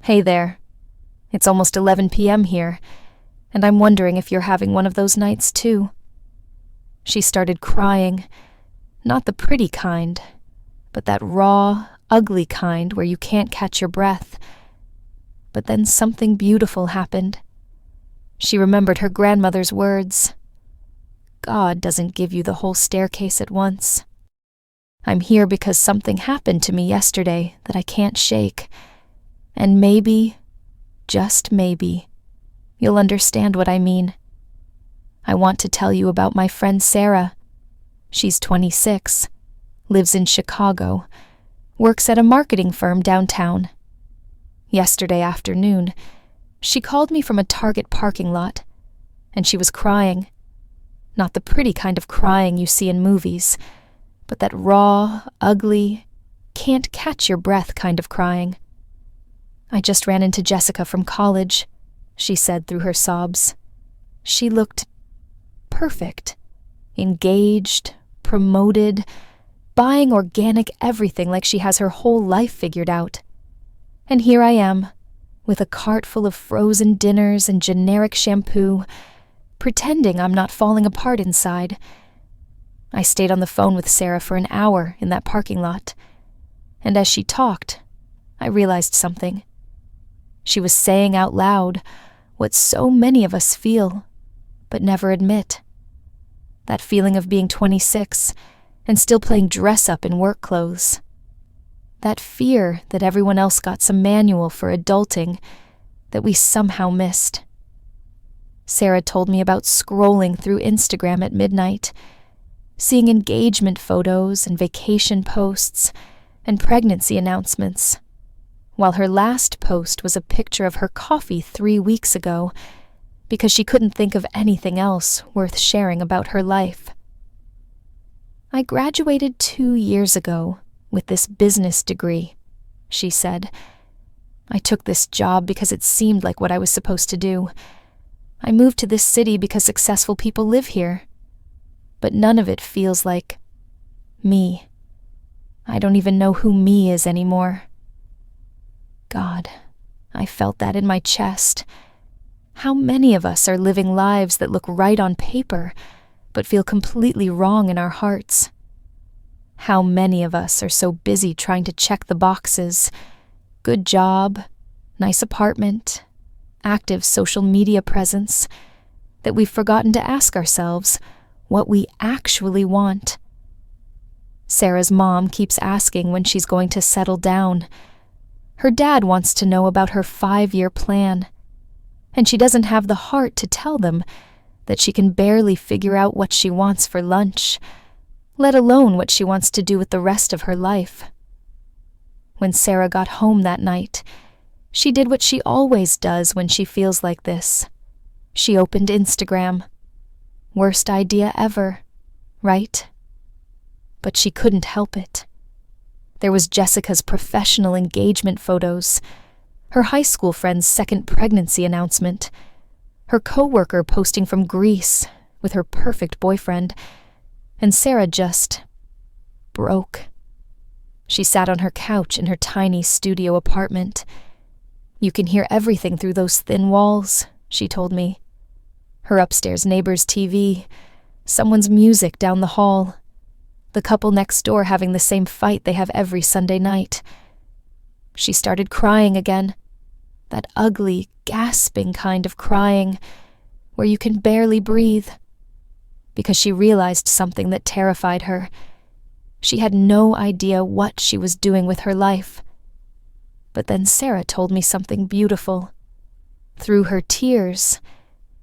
Hey there. It's almost 11 p.m. here, and I'm wondering if you're having one of those nights too. She started crying, not the pretty kind, but that raw, ugly kind where you can't catch your breath. But then something beautiful happened. She remembered her grandmother's words. God doesn't give you the whole staircase at once. I'm here because something happened to me yesterday that I can't shake. And maybe, just maybe, you'll understand what I mean. I want to tell you about my friend Sarah. She's 26, lives in Chicago, works at a marketing firm downtown. Yesterday afternoon, she called me from a Target parking lot, and she was crying. Not the pretty kind of crying you see in movies, but that raw, ugly, can't catch your breath kind of crying. I just ran into Jessica from college, she said through her sobs. She looked perfect, engaged, promoted, buying organic everything like she has her whole life figured out. And here I am, with a cart full of frozen dinners and generic shampoo, pretending I'm not falling apart inside. I stayed on the phone with Sarah for an hour in that parking lot, and as she talked, I realized something. She was saying out loud what so many of us feel, but never admit. That feeling of being 26 and still playing dress-up in work clothes. That fear that everyone else got some manual for adulting that we somehow missed. Sarah told me about scrolling through Instagram at midnight, seeing engagement photos and vacation posts and pregnancy announcements, while her last post was a picture of her coffee 3 weeks ago because she couldn't think of anything else worth sharing about her life. I graduated 2 years ago with this business degree, she said. I took this job because it seemed like what I was supposed to do. I moved to this city because successful people live here. But none of it feels like me. I don't even know who me is anymore. God, I felt that in my chest. How many of us are living lives that look right on paper, but feel completely wrong in our hearts? How many of us are so busy trying to check the boxes, good job, nice apartment, active social media presence, that we've forgotten to ask ourselves what we actually want. Sarah's mom keeps asking when she's going to settle down. Her dad wants to know about her 5-year plan, and she doesn't have the heart to tell them that she can barely figure out what she wants for lunch, let alone what she wants to do with the rest of her life. When Sarah got home that night, she did what she always does when she feels like this. She opened Instagram. Worst idea ever, right? But she couldn't help it. There was Jessica's professional engagement photos, her high school friend's second pregnancy announcement, her coworker posting from Greece with her perfect boyfriend, and Sarah just broke. She sat on her couch in her tiny studio apartment. You can hear everything through those thin walls, she told me. Her upstairs neighbor's TV, someone's music down the hall, the couple next door having the same fight they have every Sunday night. She started crying again, that ugly, gasping kind of crying where you can barely breathe, because she realized something that terrified her. She had no idea what she was doing with her life. But then Sarah told me something beautiful. Through her tears,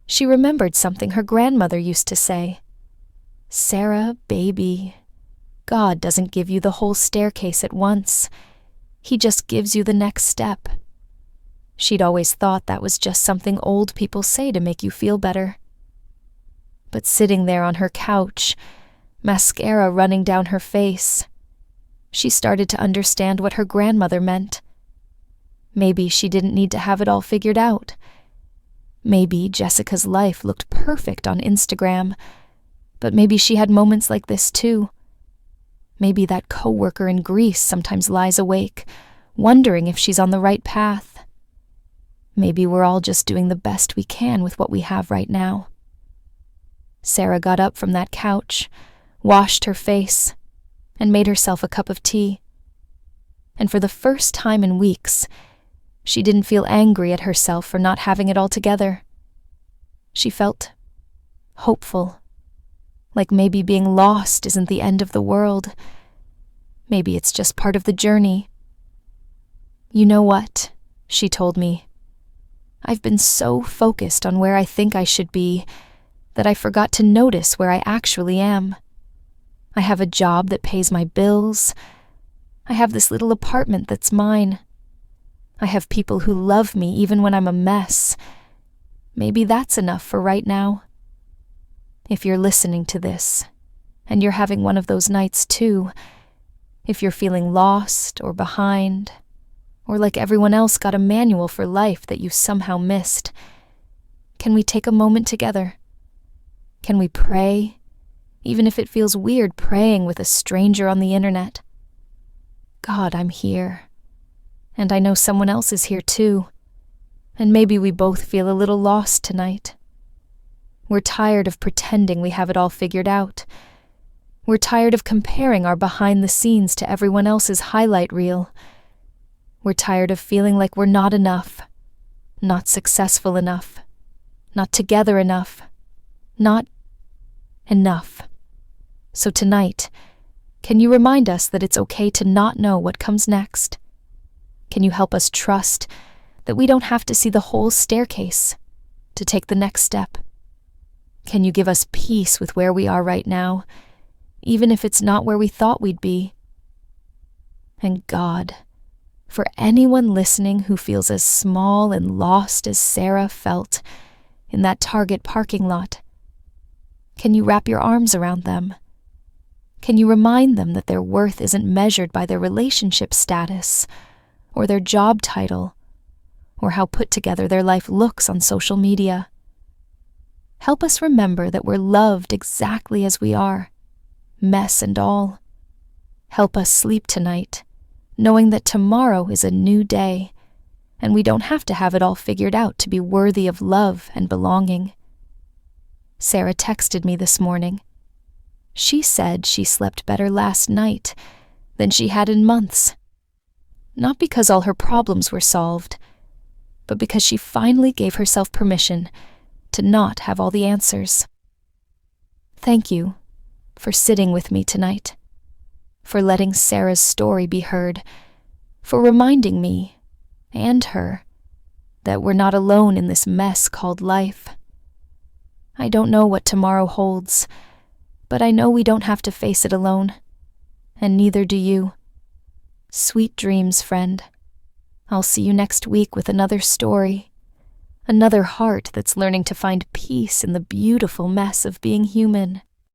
she remembered something her grandmother used to say. Sarah, baby, God doesn't give you the whole staircase at once. He just gives you the next step. She'd always thought that was just something old people say to make you feel better. But sitting there on her couch, mascara running down her face, she started to understand what her grandmother meant. Maybe she didn't need to have it all figured out. Maybe Jessica's life looked perfect on Instagram, but maybe she had moments like this too. Maybe that coworker in Greece sometimes lies awake, wondering if she's on the right path, Maybe we're all just doing the best we can with what we have right now. Sarah got up from that couch, washed her face, and made herself a cup of tea. And for the first time in weeks, she didn't feel angry at herself for not having it all together. She felt hopeful, like maybe being lost isn't the end of the world. Maybe it's just part of the journey. "You know what?" she told me. "I've been so focused on where I think I should be that I forgot to notice where I actually am. I have a job that pays my bills. I have this little apartment that's mine. I have people who love me even when I'm a mess. Maybe that's enough for right now. If you're listening to this, and you're having one of those nights too, if you're feeling lost or behind, or like everyone else got a manual for life that you somehow missed, can we take a moment together? Can we pray, even if it feels weird praying with a stranger on the internet? God, I'm here. And I know someone else is here too. And maybe we both feel a little lost tonight. We're tired of pretending we have it all figured out. We're tired of comparing our behind the scenes to everyone else's highlight reel. We're tired of feeling like we're not enough, not successful enough, not together enough, not enough. So tonight, can you remind us that it's okay to not know what comes next? Can you help us trust that we don't have to see the whole staircase to take the next step? Can you give us peace with where we are right now, even if it's not where we thought we'd be? And God, for anyone listening who feels as small and lost as Sarah felt in that Target parking lot, can you wrap your arms around them? Can you remind them that their worth isn't measured by their relationship status, or their job title, or how put together their life looks on social media? Help us remember that we're loved exactly as we are, mess and all. Help us sleep tonight, knowing that tomorrow is a new day, and we don't have to have it all figured out to be worthy of love and belonging. Sarah texted me this morning. She said she slept better last night than she had in months. Not because all her problems were solved, but because she finally gave herself permission to not have all the answers. Thank you for sitting with me tonight, for letting Sarah's story be heard, for reminding me and her that we're not alone in this mess called life. I don't know what tomorrow holds, but I know we don't have to face it alone, and neither do you. Sweet dreams, friend. I'll see you next week with another story, another heart that's learning to find peace in the beautiful mess of being human.